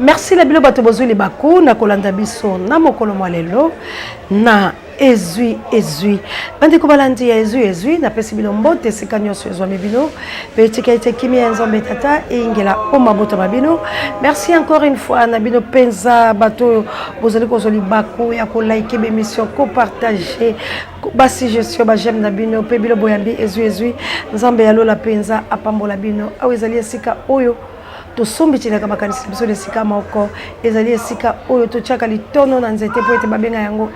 Merci la bilo bato bozuli baku na kolanda biso na mokolo mwalelo na ezui bande ko balandi ya ezui na pesi bilo mbote sika nyonso ezwa mibino betika ite kimia nzombe tata ingela oma boto babino. Merci encore une fois na bino penza bato bozali kozoli baku ya ko like émission ko partager basi gestion ba j'aime na bino pe bilo boyambi ezui nzambe ya lola penza apambola bino awezali sika oyo to sombi chileka makanisi biso de sika moko ezali esika oyo to chaka litono na nzete po ete babenga yango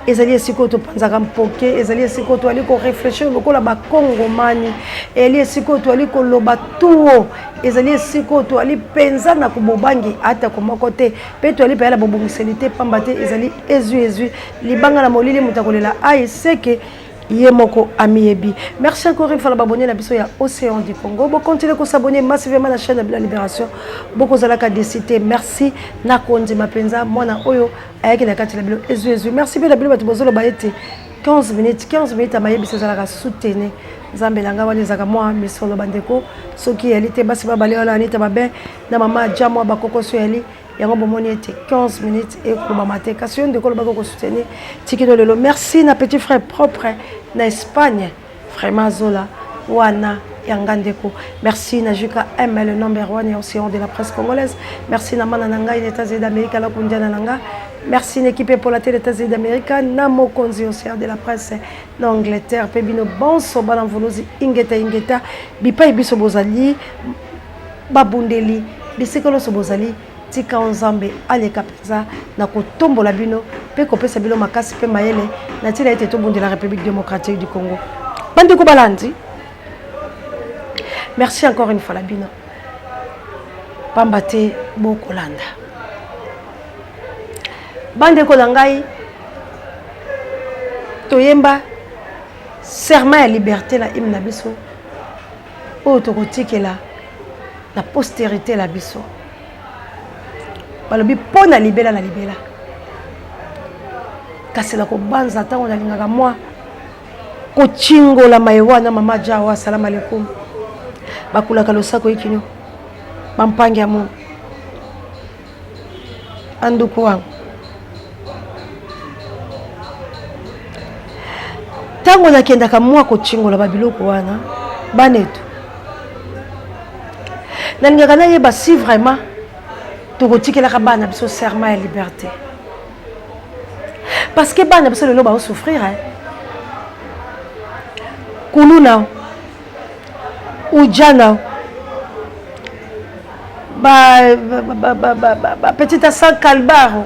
ezali esika to panzaka mpoke ezali esika to ali ko réfléchir lokola ba kongomani eli esika to ali ko loba tuo ezali esika to ali penza na kubobangi ata ko moko te pe to ali pe la bobongiselité pambate ezali ezui libanga na molili mutakolela seke Yemoko Amiebi. Merci encore une fois de abonner à la Océan du Congo. Vous continuez à s'abonner massivement à la chaîne de la Libération. Beaucoup de la décité. Merci. Nakondi Mapenza. Moi na Oyo. Avec la carte de la Ezu. Merci bien la Bible. Tu bozolo baete 15 minutes à Mayebi c'est la soutenir. Zambelanga wale zaka moi misolo bandeko. Soki elite basi ba bale wala anita babe na mama jamwa bakoko so yali. Yango bomoni ete 15 minutes et ko maté question de ko bako soutenir. Tikino lelo. Merci na petit frère propre na Espagne. Vraiment Zola wana Yangandeko. Merci Najuka M le number 1 et océan de la presse congolaise. Merci na mana nanga les États-Unis d'Amérique la kundiana nanga. Merci l'équipe pour la télé des États-Unis d'Amérique. Namo konzi océan de la presse d'Angleterre. Pebino bon soba dans volozi ingeta bipa ibiso bozali babundeli bisekolo sobozali tika onzambe aleka penza na kotombola bino pe kopesa bino makasi pe mayele na tina ete to de la République démocratique du Congo. Bande ko balandi. Merci encore une fois la bino. Pambate bokolanda. Bande ko langai toyemba serment à liberté la hymne na biso. O tokotikela la postérité la biso. Balobi pona libela na libela. Kasi la ko banza tango na lingaka moi. Ko chingo la maiwana mama jawa salam alaikum. Bakula kalosako ikinyo. Bampangi amu. Anduko wangu. Tango na kenda ka moi ko chingo la babiloko wana banetu. Na lingaka na yeba si vraiment la cabane biso serment et liberté. Parce que bana biso le loba souffrir hein. Kuluna ujana ba petite sang calbaro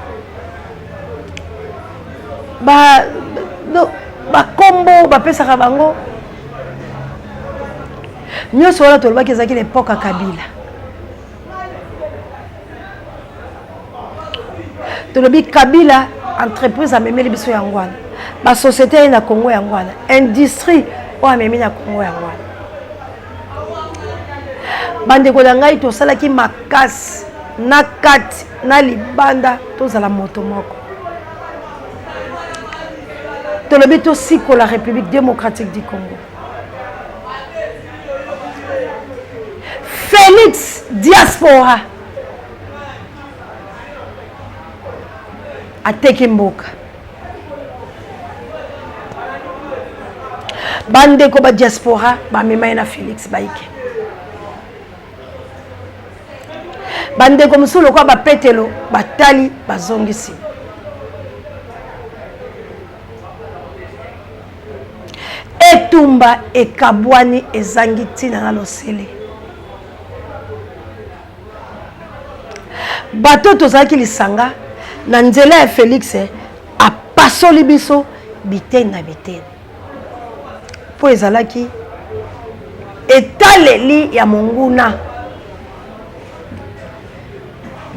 ba combo ba pesa bango nyoso wala tolba kezaki l'époque à Kabila. Tolobi Kabila entreprise a memeli biso yangwana ba société na Congo yangwana industrie o amemi na Congo yangwana bande ko ngai to salaki makasi na kati na libanda to zala moto moko tolobi to siko la République démocratique du Congo. Félix Diaspora ateke mboka bande ko ba diaspora ba mema na Félix baike bande ko musulo ko ba petelo batali bazongisi etumba ekabwani ezangi tina na losele bato tozaki lisanga na nzela ya Félix a pasoli biso bitene na bitene po ezalaki etaleli ya monguna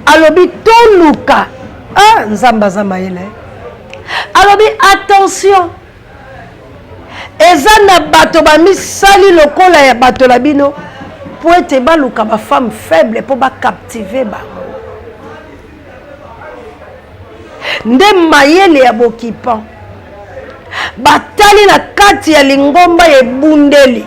alobi toluka nzamba za mayele alobi attention eza na bato bamisali lokola ya bato la bino po ete baluka ba femme faible po ba captiver bango nde mayele ya bokipan batali na kati ya lingomba ebundeli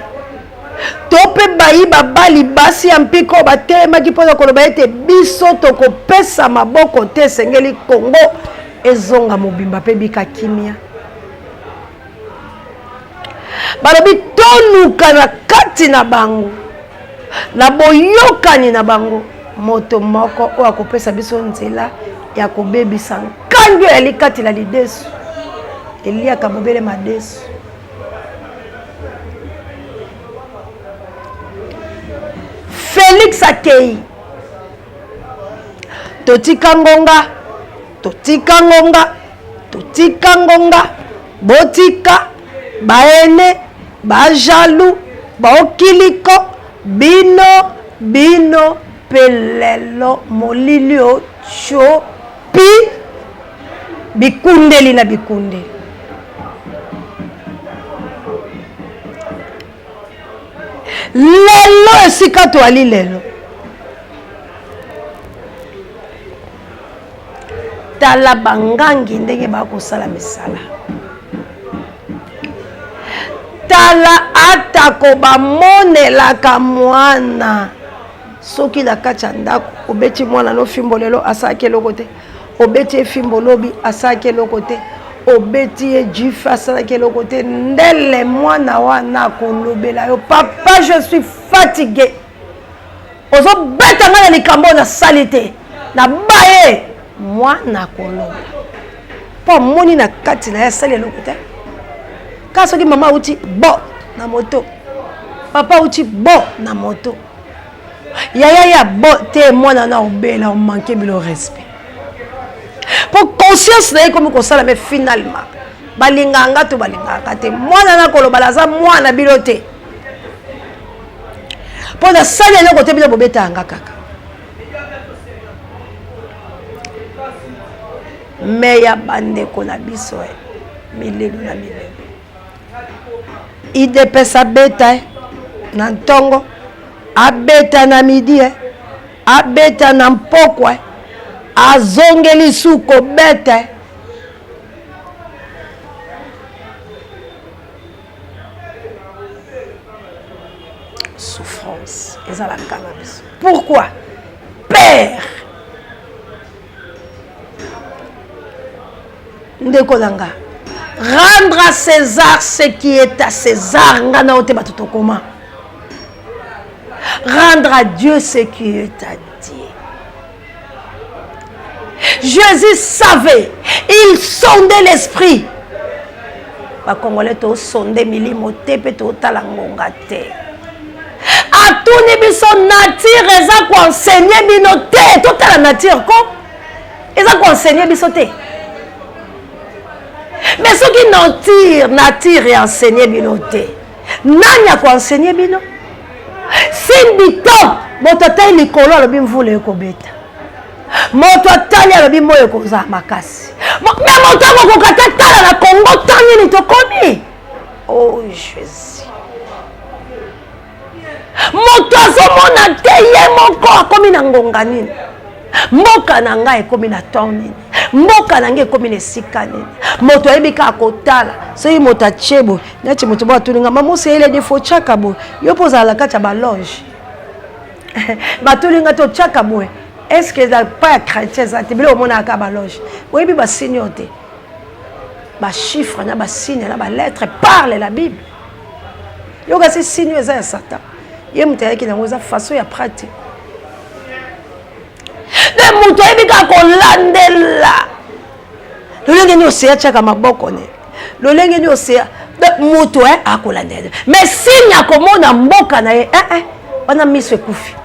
tope bayi babali basi ya mpiko batelemaki mpona koloba ete biso tokopesa maboko te esengeli Congo ezonga mobimba mpe bika kimia. Balobi toluka na kati na bango na boyokani na bango moto moko oyo akopesa biso nzela ya kobebisa nkangi oyo alikatila lidesu eliaka mobele madesu. Félix akei totika ngonga botika baene bajalu baokiliko bino pelelo molili ochopi bikundeli na bikundeli. Lelo esika toali lelo tala bangangi ndenge bakosala misala, tala atako bamonelaka mwana soki na kati ya ndako obeti mwana no fimbo lelo asalaki eloko te, obeti efimbo lobi asalaki eloko te, obeti ye jife asalaki eloko te, ndele mwana wana akolobela yo papa je suis fatigué, ozobeta nga na likambo nasali te na baye mwana akoloba mpo moni na kati na ye asali eloko te. Ka soki mama uti bo na moto, papa uti bo na moto, yaya ya bo te mwana na obela o manquer bilo respect. Pour conscience na ye komi kosala mais finalement balinganga to balingaka te mwana na koloba laza mwana bilo te. Po na sali eloko te bilo bobetanga kaka. Me ya bandeko na biso milelo na milelo IDPS abeta na ntongo, abeta na midi, abeta na mpokwa, azongeli suko beta. Souffrance, eza la cannabis. Pourquoi? Père ndeko nanga, rendre à César ce qui est à César. Rendre à Dieu ce qui est à Dieu. Jésus savait, il sondait l'esprit. Les Congolais ont sondé milimoté pe to talangonga te. A tout nibi son nature eza ko enseigner binoté toute la nature ko eza ko enseigner bisoté. Mais ce qui nature et enseigner binoté. Nanya ko enseigner bino. Simbito moto tay likolo alobi mvule ekobeta. Moto atali alobi moyo koza makasi. Mais moto ko kata tala na Congo tani ni tokomi. Oh Jésus. Moto azomona te ye moko akomi na ngonga nini. Mboka na ngai ekomi na toni. Mboka na ngai ekomi na esika nini. Moto ayebika akotala. Soki moto achebo, nati moto bo atulinga mamusi ele defo chaka bo. Yo poza la kati ya ba loge. Batulinga to chaka bo. Est-ce que ça pas chrétien ça te bilo mona ka ba loge. Oyebi ba signe te. Ba chiffre na ba signe na ba lettre parle la Bible. Yo ka se signe za Satan. Ye mutaya ki na ngoza façon ya pratique. De muto ebika kolandela lolenge ni oseya chaka maboko ne lolenge ni oseya de muto akolandela mais sinya komona mboka na ye wana miso ekufi.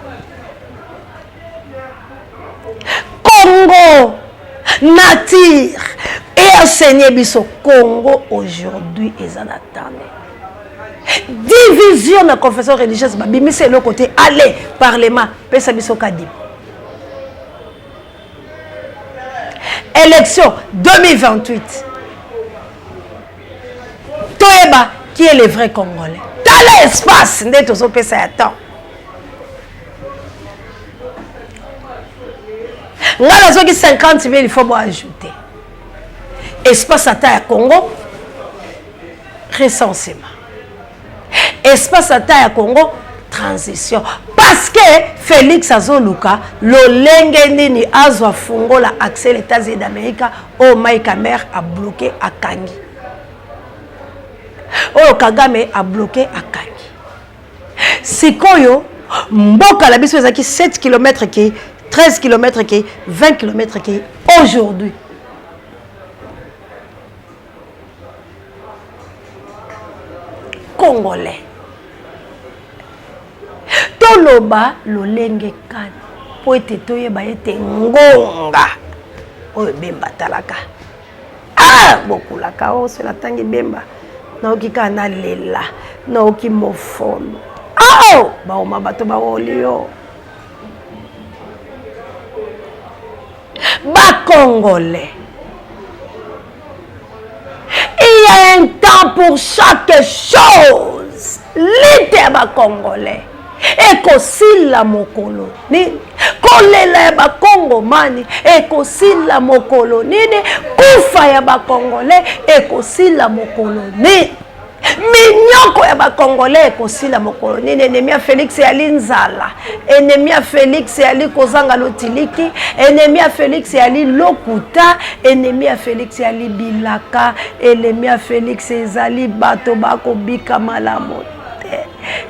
Congo nature et enseigner biso Congo aujourd'hui eza na tane division na confession religieuse babimisa le côté aller parlement pesa biso kadib. Élection 2028. Toeba, qui est le vrai Congolais? Dans l'espace, n'est pas au PC à temps. Nous avons 50 000, il faut ajouter. Espace à taille Congo, recensement. espace ata ya Congo transition parce que Félix Azoluka lolenge nini azwa fungola accès les États-Unis d'Amérique au Mike Mère a bloqué à Kangi au Kagame a bloqué à Kangi sikoyo mboka la biso ezaki 7 km qui 13 km qui 20 km qui aujourd'hui Congolais toloba lolenge kani po ete toyeba ete ngonga oyo bemba talaka bokulaka o se natangi bemba naoki kaka na lela naoki mofolo baoma bato baoli yo Congolais. Il y a un temps pour chaque chose. L'ité ba Congolais. Et kosila mokolo nini kolela ya ba Kongomani e kosila mokolo nini kufa ya ba Congolais e kosila mokolo nini minyoko ya ba Congolais e kosila mokolo nini ennemi ya Félix ya linzala ennemi ya Félix ya li kozanga lotiliki ennemi ya Félix ya li lokuta ennemi ya Félix ya li bilaka ennemi ya Félix ezali bato bako bika malamu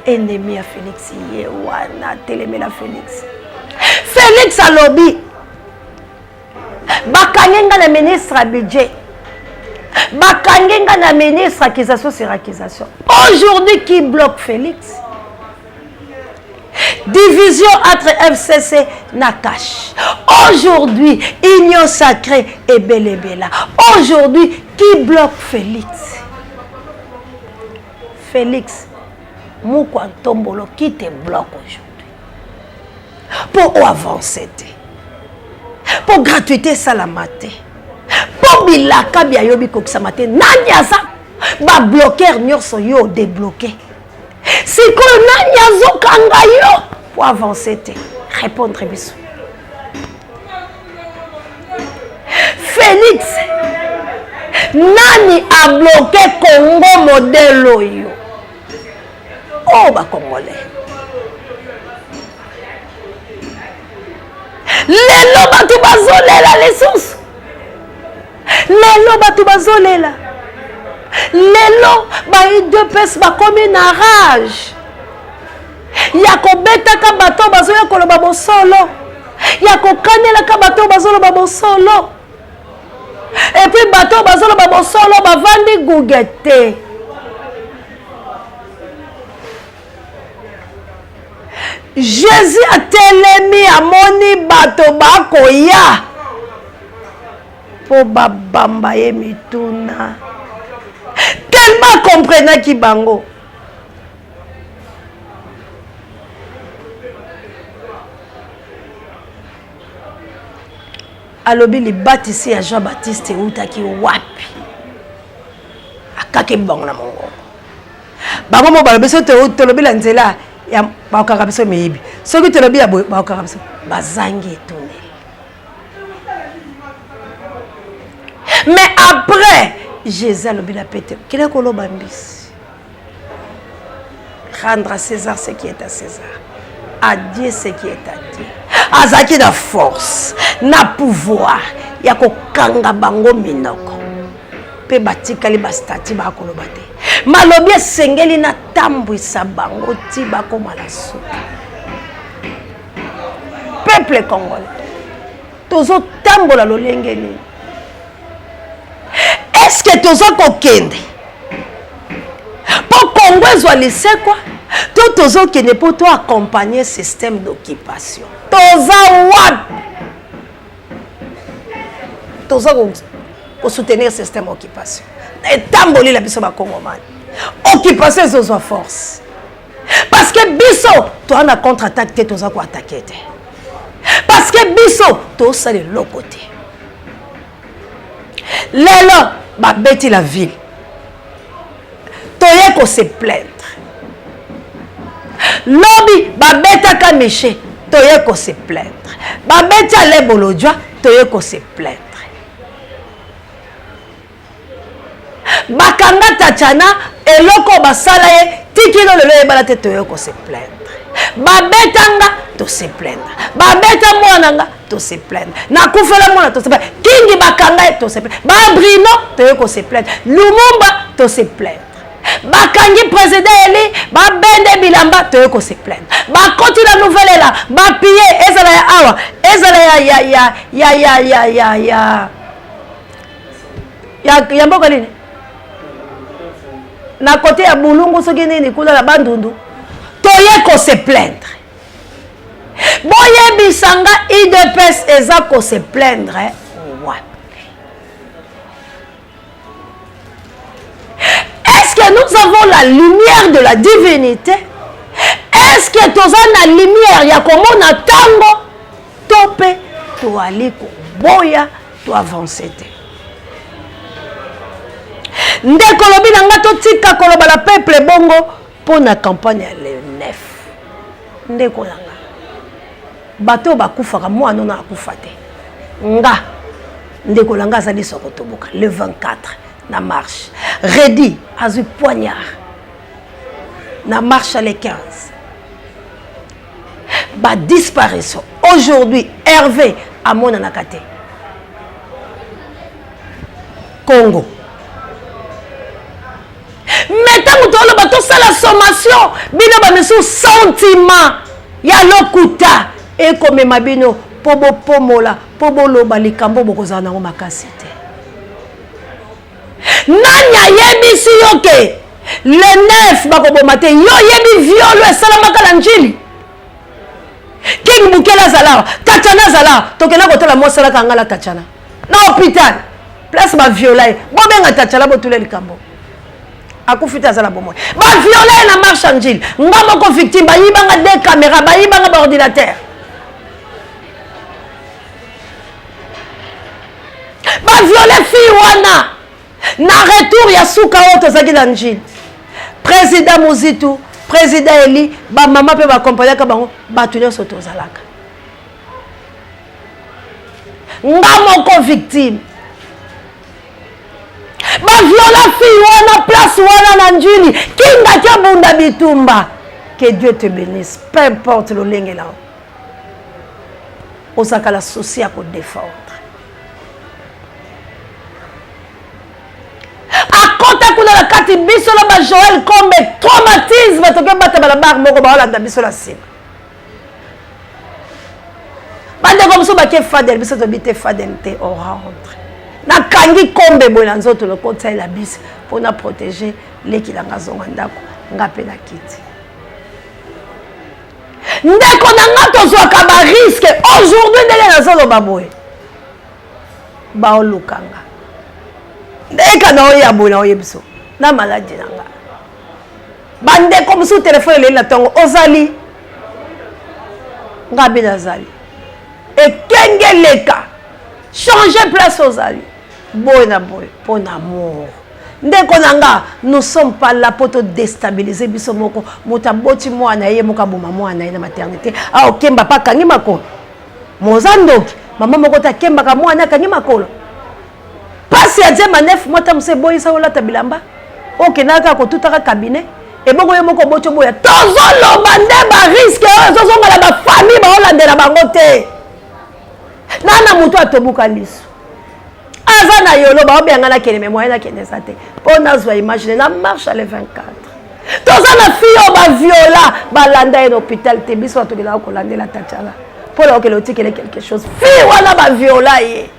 ennemi ya Félix yewana telemela Félix Félix alobi bakangenga na ministre à budget bakangenga na ministre accusation sur accusation aujourd'hui qui bloque Félix division entre FCC Nakash aujourd'hui union sacrée et Belebela aujourd'hui qui bloque Félix Félix Moukwa Tombolo qui te bloque aujourd'hui pour avancer pour gratuité salamate pour bilaka bia yobi koksamate nani aza ba bloquer nyonso yo débloquer siko nani azo kanga yo pour avancer répondre biso Félix nani a bloqué Congo modèle yo oh ba Congolais lelo batu bazolela lesusu lelo batu bazolela lelo ba UDPS bakomi na rage ya kobetaka bato bazoya koloba bosolo ya kokanelaka bato bazoloba bosolo et puis bato bazoloba bosolo bavandi gugete Jésus a telemi amoni bato bakoya po babamba ye mituna tellement comprenant ki bango alobi libatisi ya Jean Baptiste utaki wapi akake bango na mongo bango mo balobi so te lobi la nzela ya bakaka biso meyibi soki te lobi ya bakaka biso bazangi etone mais après Jésus lobi la pété kile ko loba mbisi rendre à César ce qui est à César à Dieu ce qui est à Dieu azaki na force na pouvoir ya kokanga bango minoko pe batikali ba stati ba koloba te malobi esengeli na tambwisa bango ti bakoma la suka peuple congolais tozo tambola lolenge nini est-ce que tozo kokende po Congo ezwa lisekwa to tozo kende po to accompagner système d'occupation toza wapi tozo ko soutenir système d'occupation etamboli la biso ba Congomani occupation ezozwa force parce que biso to na contre-attaque te toza ko attaquer te parce que biso to sa de l'autre côté lelo ba beti la ville toye ko se plaindre lobi ba betaka Miché toye ko se plaindre ba beti ale bolodja toye ko se plaindre bakanga Tachana eloko basala ye tikino le yebala te toyoko se plaindre. Babetanga to se plaindre. Babeta mwananga to se plaindre. Na kufela mwana to se plaindre. Kingi bakanga to se plaindre. Ba Brino toyoko se plaindre. Lumumba to se plaindre. Bakangi président Eli, ba bende bilamba toyoko se plaindre. Ba koti la nouvelle là, ba piller ezala ya awa, ezala ya mboka nini? Na côté ya bulungu soki nini kula la bandundu. Toyeko se plaindre. Boye bisanga IDPS eza ko se plaindre. Est-ce que nous avons la lumière de la divinité? Est-ce que tu as la lumière? Il y a comment on attend? Topé, tu aller boya, tu avancer. Ndeko lobi nanga to tika koloba la peuple bongo pour la campagne le 9. Ndeko nanga. Bato bakufaka moi non akufate. Nga ndeko nanga zali sokotoboka le 24. Na marche. Ready, azu poignard. Na marche les 15. Ba disparition. Aujourd'hui, Hervé à mon anakate. Congo. Maintenant, nous avons la sommation. Bino ba mesu sentiment. Ya lokuta. Et comme ma bino. Pobo pomola. Pobo loba likambo bokozana ngo makasite. Nanya yebisi yoke le 9 bakobomate yo yebi violo esalamaka na njili King Bukela zala Tachana zala tokena kotala mosala kangala Tachana na hôpital place ba viola bobenga Tachana botule likambo akufita zala bomoy ba viola na marche en njili ngamo ko victime ba yibanga des caméras ba yibanga ba ordinateur ba viola fi wana. Na retour ya suka oto zaki na njini. Président Muzitu, président Eli, ba mama pe ba compagnie ka bango batu nyoso tozalaka. Ngamo ko victime. Ba viola fi wana place wana na njini. Kinga tia bunda bitumba. Que Dieu te bénisse, peu importe le lenge là. Osaka la souci à ko défendre. Akota kuna la kati biso la ba Joël comme traumatisme to ke bata bala bar moko ba olanda biso la sima. Bande comme so ba ke fadel biso to bité fadel te au rentre. Na kangi kombe bo na nzoto le kota la bis pour na protéger les kilanga zonga ndako ngape na kiti. Ndeko na ngato zo ka ba risque aujourd'hui ndele na zo ba boye. Ba olukanga. Ndeka na oya bona oyebiso na maladie nanga bande comme sous téléphone le la tongo ozali ngabi nazali et kengeleka changer place ozali boy na boy pour amour ndeko nanga nous sommes pas là pour te déstabiliser biso moko mutaboti mwana ye moka boma mwana na maternité ah okemba pa kangi makolo mozandoki mama moko ta kemba ka mwana kangi makolo. Pasi ya djema 9 mois tamse boyi sa olata bilamba oke naka ko tutaka cabinet e boko yo moko bocho boya tozo loba nde ba risque ozo ngala ba famille ba olandela bango te nana mutu atobuka liso aza na yolo ba obenga na kene memoire na kene sate pona zwa imagine na marche le 24 tozo na fille ba viola ba landa en hôpital te biso to bila ko landela Tachala pour oke lo tikele quelque chose fille wana ba viola ye.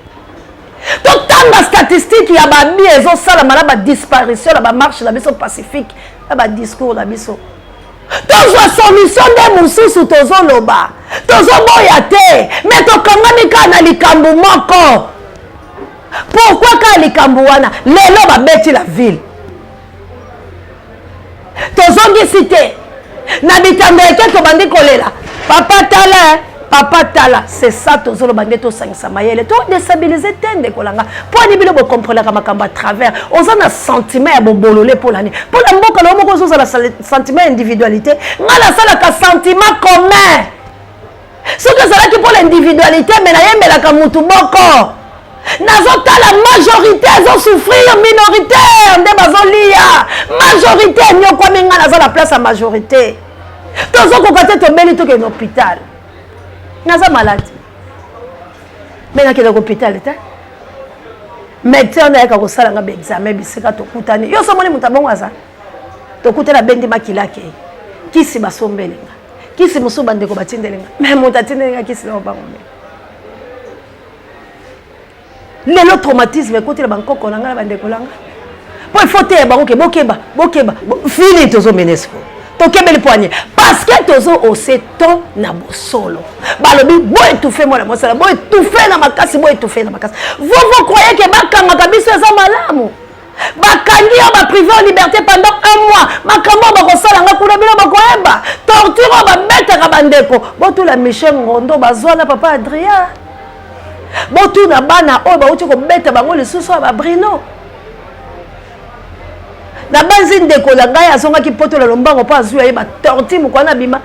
Tant de statistiques, il y a des biais, il y disparition, il y a marche, il y a pacifique, il y a discours, il y a tozo solution de musu su tozo loba tozo boya te mais to kangami kana likambu moko pourquoi ka likambu wana lelo ba beti la ville tozo ngisite na bitambeke to bandi kolela papa tala c'est ça tozo lo bandi to sangisa mayele to déstabiliser tende kolanga pour ni bilo bo comprendre ka makamba à travers oza na sentiment ya bobolole pour l'année pour la mboka lo moko oza la sentiment individualité ngala sala ka sentiment commun ce que ça là qui pour l'individualité mais na yembela ka mutu moko Nazota la majorité zo souffrir minoritaire nde bazolia majorité nyoko minga naza la place à majorité tozo kokate to beli to ke hôpital naza malade mais na ke hôpital ta médecin na ka ko sala nga examen bisika to kutani yo so moni mutabongo aza to kutela bendi makilake kisi basombelenga kisi musuba ndeko batindelenga mais mutatindelenga kisi na bango lelo traumatisme écoute la banko konanga bande kolanga pour il faut te banko bokeba fini tozo menesco to kebe le poignet parce que tozo au seton na bosolo balobi boy tout fait moi la mosala boy tout fait na makasi boy tout fait na makasi vous croyez que bakanga kabiso za malamu bakangi ba privé en liberté pendant 1 mois makambo ba kosala nga kuna bila bakoyeba torture ba betaka bandeko botu la Michel Ngondo bazwana papa Adrien botu na bana oyo bauti kobeta bango lisusu ya babrino na banzi ndeko na ngai azongaki poto la lombango mpo azwi ayeba torti mokwana bima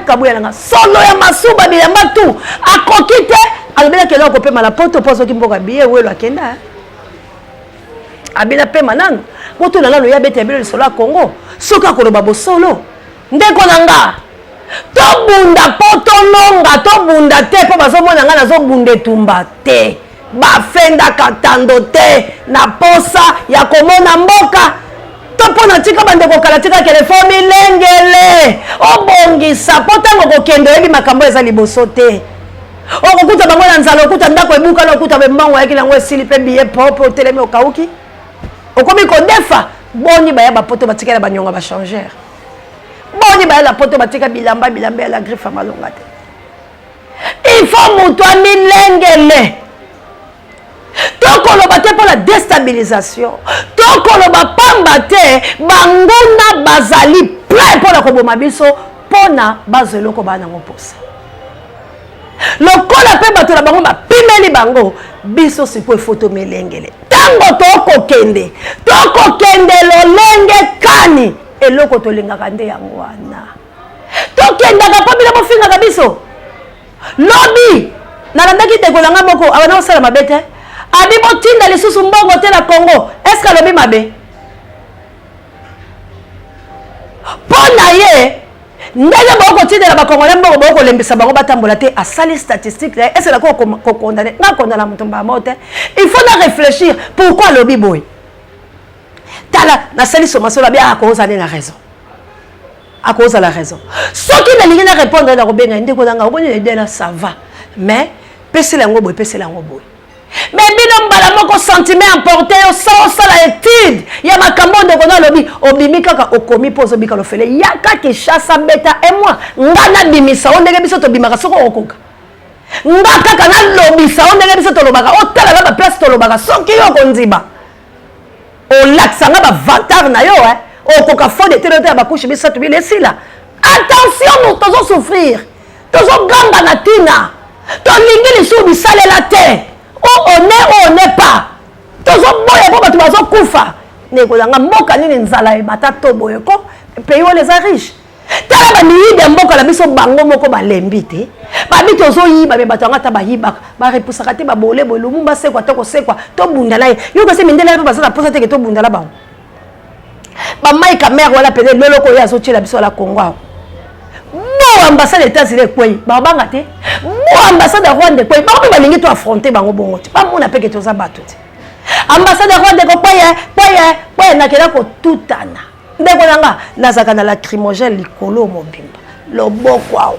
kabuya nanga solo ya masuba bilamba tu akoki te alobelaki eloko kopema na poto mpo azoki mboka biye welo akenda abina pema nano botu na nano ya bete ya bilo lisolo ya Congo soki akoloba bosolo ndeko na nga tobunda po tolonga tobunda te po bazomona nga nazobunda etumba te bafendaka tando te na posa ya komona mboka to mpo na tika bandeko kala tika telefone milengele obongisa po ntango kokende oyebi makambo eza liboso te okokuta bango na nzala okuta ndako ebukala okuta bembango yaki nango esili mpe biye pope otelemi okauki okomi kodefa boni baya bapoto batikala banyonga bachangere boni baya la poto batika bilamba ya la griffe malonga te il faut mutu milengele tokoloba te pour la déstabilisation tokoloba pamba te banguna bazali prêt pour la koboma biso pona bazeloko bana ngoposa lokola pe bato na bango bapimeli bango biso sikoyo foto milengele tango tokokende lolenge kani eloko tolingaka nde yango wana tokendaka mpo bino bofingaka biso lobi nalandaki dekolanga moko abana osala mabe te abi botinda lisusu mbongo te na Congo est-ce que alobi mabe mpo na ye ndenge bokotindela bakongole mbongo bokolembisa bango batambola te asali statistique te est-ce kokondane nga kondana moto mbamo te il faut na réfléchir pourquoi alobi boye tala nasali somasolo abi akozala na raison akozala raison soki nalingi na répondre na kobenga ndeko nanga oboni edela ça va mais pesela ngo boye mais bino mbala moko sentiment emporté au sala étude ya makambo ndeko na lobi obimi kaka okomi pozo bika lo fele yaka Kinshasa beta et moi ngana bimisa o ndenge biso to bimaka soko okoka nga kaka na lobisa o ndenge biso to lobaka o tala la ba place to lobaka soki yo konziba o laksanga ba vantar na yo okoka fo de tele te ba couche biso to bilesila attention nous tozo souffrir tozo gamba na tina to lingi lisu bisalela te on n'est pas tozo boya po bato bazo kufa nekolanga mboka nini nzala ebata to boye ko pays où les riches tala ba miyibe mboka la biso bango moko balembi te babi tozo yiba be bato ngata bayiba ba repusaka te ba bole bolo mumba sekwa to ko sekwa to bunda na yo kasi mindela pe bazala posa te ke to bunda la ba ba mai kamera wala pele lolo ko ya so tshela biso la Congo bo ambassade États-Unis kwei ba banga te bo ambassade Rwanda kwei ba ba lingi to affronter bango bongo te ba mona peke to za bato te ambassade Rwanda ko kwei na kela ko tutana ndeko nanga nazaka na lacrymogène likolo mobimba loboko awa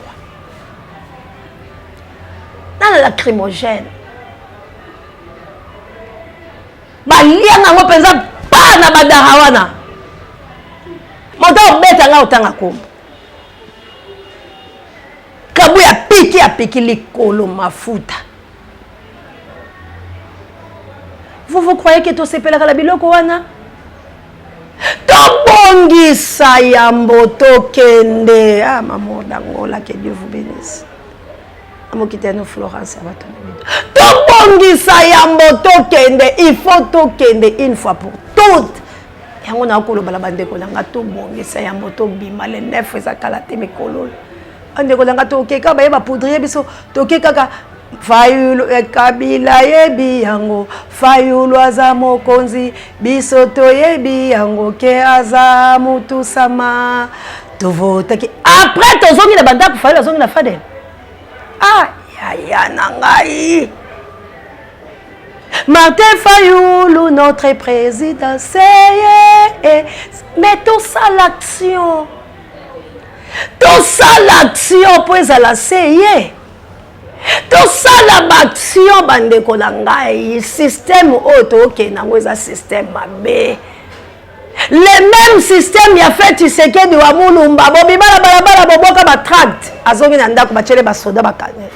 na lacrymogène ba lianga ngo penza pa na badarawana moto beta nga otanga kombo kabu ya piki likolo mafuta. Vous croyez que tout s'épelle la biloko wana? Tobongisa ya mboto kende. Ah maman d'Angola, que Dieu vous bénisse. Amo kiteno Florence abato. Tobongisa ya mboto kende, il faut to kende une fois pour toutes. Yango na okolo bala bandeko nanga tobongisa ya mboto bima le 9 eza kalate mikolo. Ande ko langa to keka ba yeba poudrier biso to keka Fayulu Kabila yebi yango Fayulu aza mokonzi biso toyebi yango ke aza mutu sama tovotaki après tozongi na bandako Fayulu azongi na Fadel ya nangai Martin Fayulu notre président c'est mais tout ça l'action pour ezala c'est tout ça l'action bandeko na ngai système auto ke nango eza système mabe le même système ya fait Tshisekedi wa Mulumba bobi bala boboka ba tract azongi na ndako bachele ba soda bakane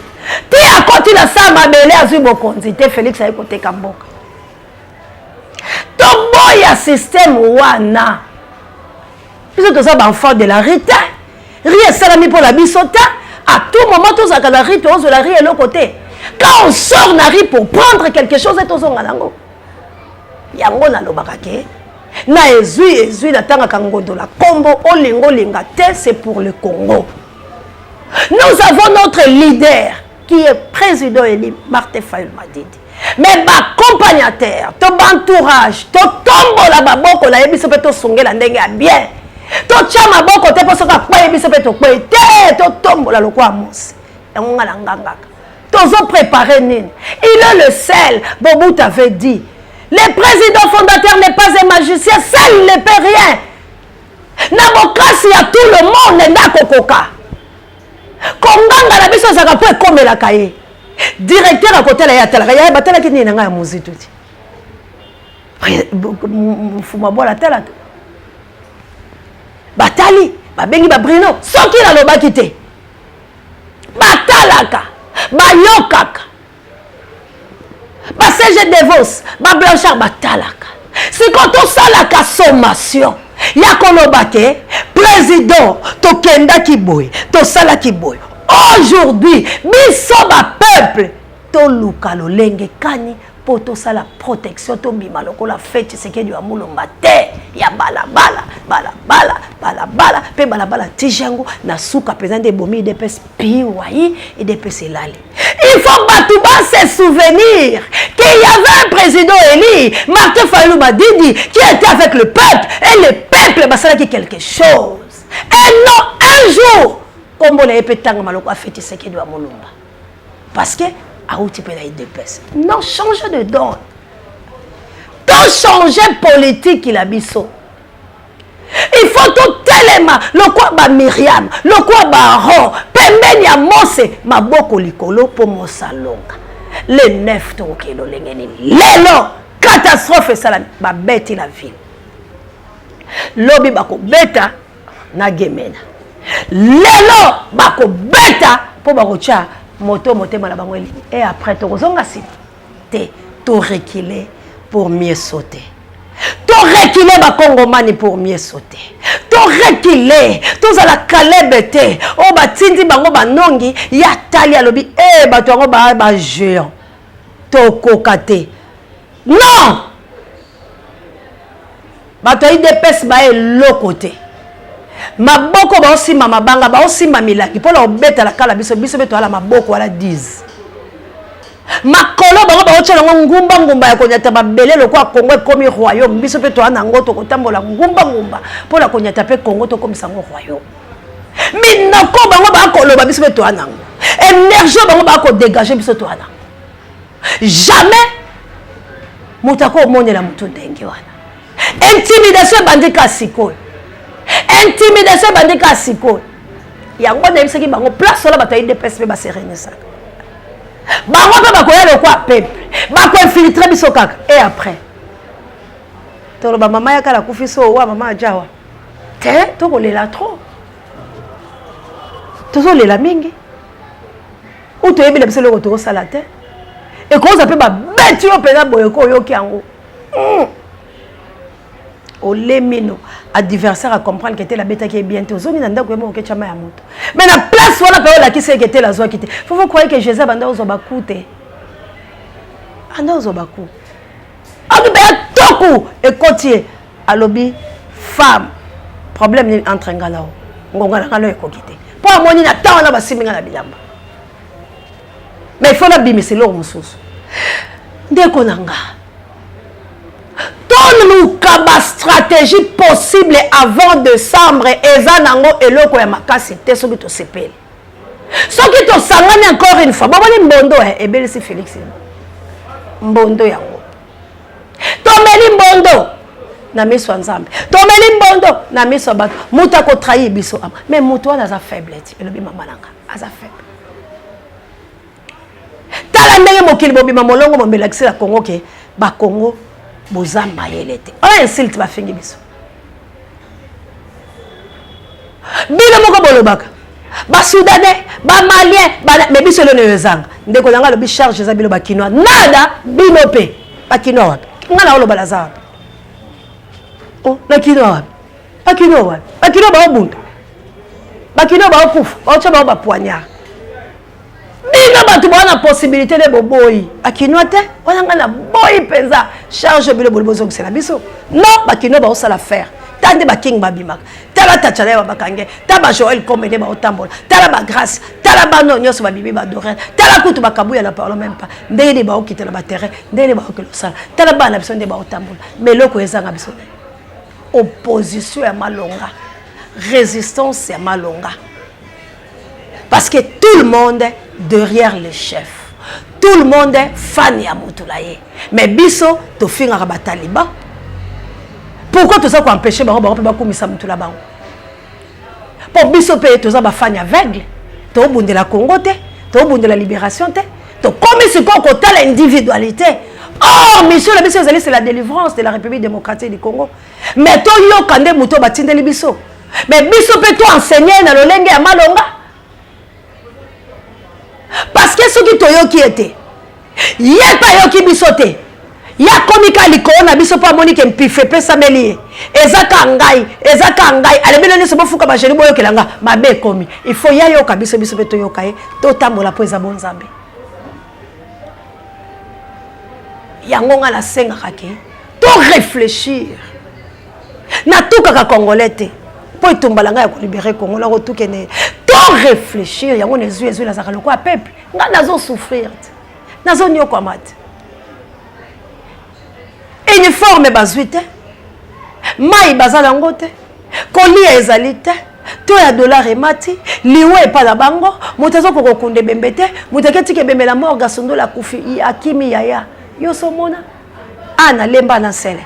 ti akoti na sa mabele azwi bokonzi te Félix ayi koteka mboka to boya système wana biso toza ba enfant de la rite rien salami pour la bisota. À tout moment, tous à la rue, tous la rue et l'autre côté. Quand on sort na rue pour prendre quelque chose, et tous on a l'ango. Yango na lobakake. Na ezui la tanga kangondo la Congo olingo lingate, c'est pour le Congo. Nous avons notre leader qui est président élu Martin Fayulu Madidi. Mais ma accompagnateur, ton entourage, ton tombo la baboko la yebi sope to songe la ndenge ya bien. To chama boko te posoka kwa biso pe to kwa te to tombola lokwa mos enga la ngangaka tozo préparer nini il est le seul Bobout avait dit le président fondateur n'est pas un magicien seul ne peut rien na bokasi ya tout le monde na kokoka konganga na biso zaka po ekomela kaye directeur à côté la ya tala ya batala ki nini nga ya muzitu ti fuma bola tala batali babengi ba Bruno soki na lobaki te batalaka bayokaka ba CG Devos ba Blanchard batalaka siko tosalaka sommation ya koloba ke président tokendaki boye tosalaki boye aujourd'hui biso ba peuple toluka lolenge kani pour tout ça la protection to bima lokola fête Tshisekedi wa Mulumba te ya balabala pe balabala tijango na suka pesant des bomi de pes piwai et de pes elali il faut batouba se souvenir qu'il y avait un président élu Martin Fayulu Madidi qui était avec le peuple et le peuple basalaki quelque chose et non un jour comme on a epetanga maloko a fête Tshisekedi wa Mulumba parce que non, changer de donne. Donc, changer politique, il a biso. Il faut tout téléma. Le quoi ba Myriam, le quoi ba Aaron, pembeni ya Mose, ma boko likolo pour mon salonga. Les 9 kilo lengeni. Lelo, catastrophe salami, ba beti la ville. Lobi bako beta na gemena. Lelo, bako beta pour bako cha. Moto malabangweli et après to kozonga si te to reculer pour mieux sauter to reculer ba Congomani pour mieux sauter to reculer to za la kalebete o ba tindi bango banongi ya tali alobi ba to ngo ba géant to kokate non ba to idepes ba lo côté maboko ba osima mabanga ba osima milaki pona obeta la kala biso beto ala maboko wala 10 makolo ba ochela ngumba ya konyata babele lokwa Congo ekomi royaume biso beto ana ngoto kotambola ngumba pona konyata pe Congo to komisa ngo royaume minoko bango ba koloba biso beto ana énergie bango ba ko dégager biso to ana jamais mutako monela mutu ndenge wana intimidation bandika sikoyo intimidation bandika siko yango na bisaki bango place ola batayi de PSP ba serenisa bango pe bakoya le quoi peuple bako infiltrer biso kaka et après tolo ba mama ya kala kufiso wa mama ajawa te to kolela trop tozo lela mingi ou to yebile biso le ko sala te et ko za pe ba beti yo pena boye ko yo ki yango olemino adversaire à comprendre que était la bête qui est bientôt zoni na ndako yemo ke chama ya moto mais na place wana pe la kisi que était la zoi kité faut vous croire que Jésus banda ozo bakute anda ozo baku adu be toku et kotier alobi femme problème entre ngalao ngonga ngalo ekokite po amoni na tawana basiminga na bilamba mais il faut la bimisi l'eau mususu ndeko nanga donne-nous une stratégie possible avant décembre eza nango eloko ya makasi te soki to sepeli soki to sangani encore une fois bomoni mbondo ebelisi Félix mbondo yango tomeli mbondo na miso ya Nzambe tomeli mbondo na miso ya bato mutu akotrahi biso mais mutu wana aza faible ti elobi mama nanga aza faible tala ndenge mokili bobima molongo mombelakisi la Congo ke bakongo boza mayele te oyo insulte bafingi biso bino moko bolobaka basoudanais bamalien mais biso elone oyo ezanga ndeko nanga alobi charge eza bino bakinois nada bino mpe bakinois wapi nga na oloba naza wapi na kinois wapi bakinois wapi bakinois baobunda bakinois baokufa baotya bao bapoignard bino bato bawana possibilité de boboyi bakinois te wana nga na boyi mpenza charge bino boli bozongisela biso non bakinois baosala faire tande baking babimaka tala tachala bakange tala Joël Kombe nde baotambola tala bagrâce tala bano nyonso babibi badorel tala kutu bakabuya na parle même pas ndenge nde baokitela baterrain ndenge nde baokela osala tala bana biso nde baotambola mais eloko ezanga biso opposition ya malonga résistance ya malonga parce que tout le monde derrière le chef tout le monde fan ya mutulaye mais biso tofingaka bataliban pourquoi tout ça qu'on empêche bango bango pe bakumisa mutula bango pour biso pe toza ba fan aveugle to bundela Congo te to bundela libération te to comme ce qu'on côté l'individualité oh monsieur la biso c'est la délivrance de la République démocratique du Congo mais to yo kande muto batindeli biso mais biso pe to enseigner na lolenge ya malonga parce que ce qui to yo qui était yeta yo ki biso te ya komika likolo na biso pa moni ke mpife pesa meli ezaka ngai alebele ne se bofuka ba jeri boyo kelanga mabe komi il faut ya yo ka biso biso beto yo kae to tambola po eza bon Nzambe yango nga la senga kake to réfléchir na tuka ka congolais te po itumbala nga ya ko libérer Congo la ko tukene to réfléchir yango nezu la zakalo ko peuple nga nazo souffrir nazo nyoko amate uniforme bazwi te mai bazala ngo te kolia ezali te to ya dollar emati liwe epa na bango moto azokoko kunde bembe te moto aketiki ebembela morga sondola kufi akimi yaya yo somona ana lemba na sele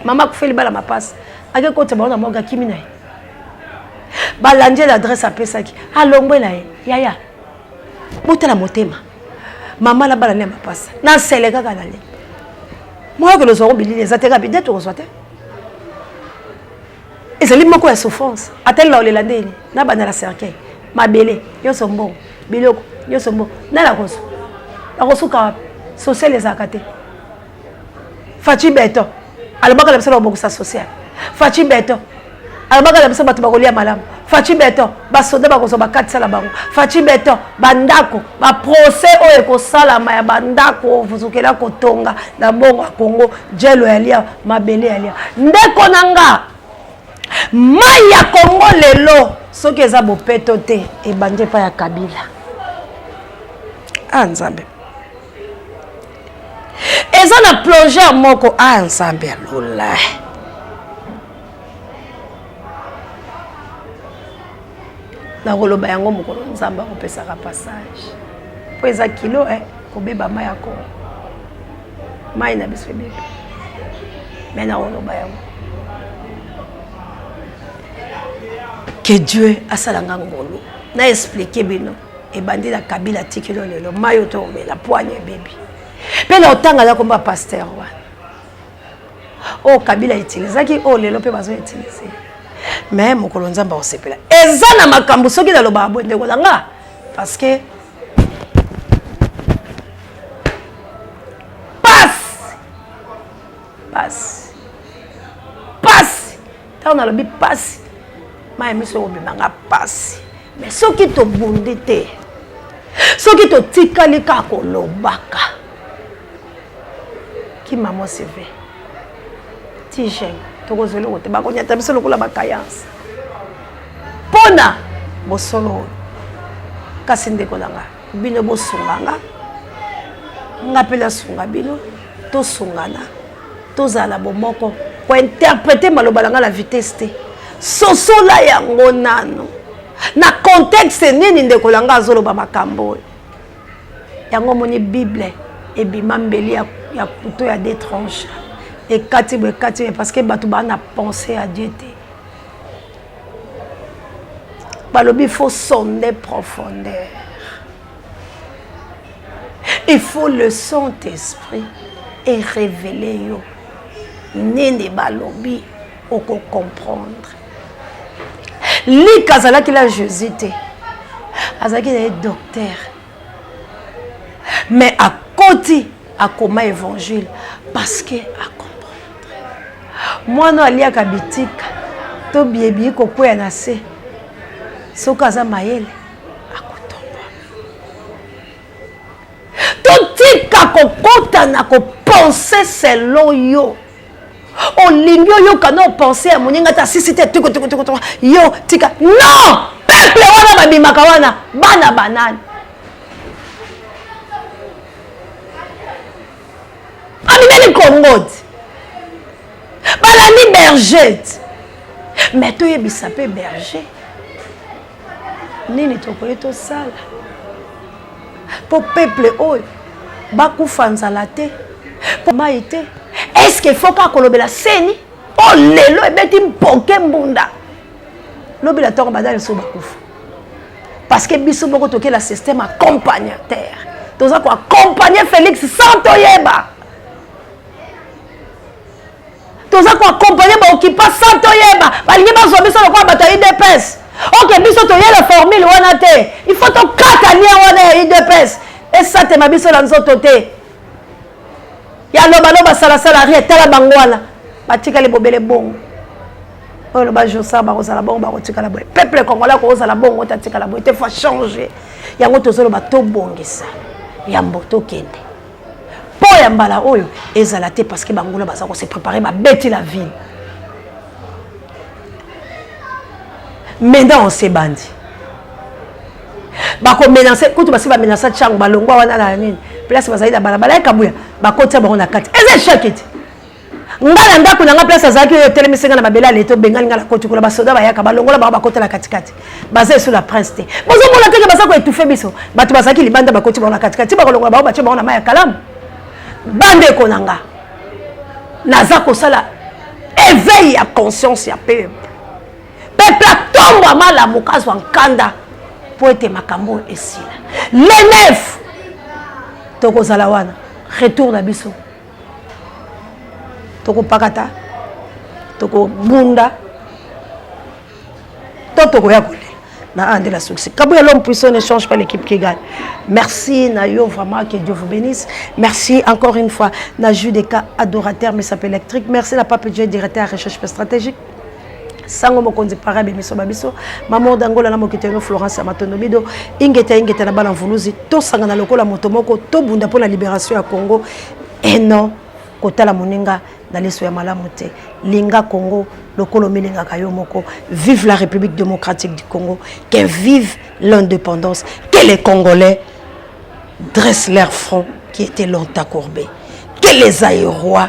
mama kufeli bala mapasi akekota baona morga akimi na ye balanje l'adresse apesaki alongwela ye yaya botala motema mama la bala ne mapasi na sele kaka na lemba moi que nous aurons bilé les atterra bien tout reçoit et c'est limoko ya souffrance atel la olela na bana la cercueil mabele yo sombo biloko yo sombo na la koso ka social les akate fachi beto alabaka la bisala bokusa social fachi beto alabaka la bisala bato bakolia malamu fachi beto basoda bakoso bakatisa la bango fachi beto bandako ba procès oyo ekosalama ya bandako vuzukela kotonga na bongo ya Congo jelo yalia mabele yalia ndeko nanga mai ya Congo lelo soki eza bopeto te ebanje pa ya Kabila Nzambe eza na plongeur moko Nzambe lola na koloba yango mokolo Nzambe akopesaka passage po eza kilo kobeba mai ya Congo mai na biso ebebe mais na koloba yango que Dieu asalanga ngolo na expliquer bino ebandi na Kabila tikilo lelo mai otomela poigne ebebe pe na otanga na komba pasteur wana Kabila utilisaki lelo pe bazo utiliser mais mokolo Nzambe osepela eza na makambo soki na loba bonde ko langa parce que passe ta on a lobi passe mai miso obimanga passe mais soki to bondi te soki to tikali ka ko lobaka ki maman se fait tijen tokozelo kote bakonyata biso lokola bakayansa pona bosolo kasi ndeko nanga bino bo sunganga ngapela sunga bino to sungana to zala bomoko ko interpréter maloba nga la vitesse te sosola yango nano na contexte nini ndeko langa azoloba makambo yango moni bible ebima mbeli ya couteau ya des tranches et kati parce que bato bana penser à Dieu te balobi faut sonder profondeur. Il faut le Saint-Esprit et révéler yo. Nene balobi oko comprendre. Li kazala ki la Jésus te. Azaki na docteur. Mais à côté à comment évangile parce que à comprendre. Moi no ali akabitika to biebi ko ko ya na se. Soka za mayele. Tika kokota na ko penser selon yo. Olingo yo kana penser à moninga ta sisite tuko yo tika non peuple wana babimaka wana bana banane amimeli Congo balani berger mais to yebisa pe berger nini tokoye to sala pour peuple oyo bakufa nzala te po mai te est-ce qu'il faut kolobela seni o lelo ebeti mpoke mbunda lobela toko badali so bakufa parce que biso moko toke la système accompagnateur toza ko accompagner Félix sans toyeba toza ko accompagner ba occupant sans toyeba balingi bazwa biso lokwa bato ya IDPS ok biso toyela formule wana te il faut to kata lia wana ya IDPS. Et ça te mabiso la nzoto te ya loba sala rien tala bangwana batika le bobele bongo oyo loba josa ba kozala bongo ba kotika la boye peuple congolais ko kozala bongo tatika la boye te faut changer yango tozolo ba to bongisa ya mboto kende po ya mbala oyo ezala te parce que bangola baza ko se préparer ba beti la ville maintenant on s'est bandi bako menacer kutu basi ba menacer chango balongwa wana na nini place bazaida balabala ekabuya bakota bango na kati eze shakiti ngala ndako na nga place azaki yo telemisenga na mabela leto bengali ngala koti kula basoda bayaka balongola ba bakota na kati kati baza sur la prince te bozo mona teke basa ko étouffer biso batu basaki libanda bakoti bango na kati kati bakolongola ba bache bango na maya kalamu bande konanga naza ko sala éveil ya conscience ya peuple tomba mala mukazo nkanda poete makambo esila le 9 toko zalawana retour na biso toko pakata toko bunda toko ya kole na ande la succès Kabouya l'homme puissant ne change pas l'équipe qui gagne. Merci Nayo, vraiment que Dieu vous bénisse. Merci encore une fois na Judeka adorateur mais s'appelle électrique. Merci la Pape Dieu directeur à recherche stratégique. Sango mokonzi parabe miso babiso maman dangola na mokiteno Florence Amatonomido ingeta na bala mvuluzi to sanga na lokola motomoko to bunda pour la libération ya Congo et non kotala moninga na leso ya malamu te linga Congo lokolo milinga kayomoko vive la République démocratique du Congo que vive l'indépendance que les Congolais dressent leur front qui était longtemps courbé que les aérois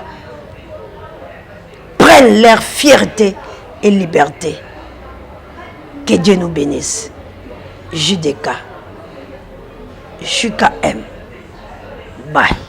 prennent leur fierté et liberté. Que Dieu nous bénisse. JDK. JKM. Bye.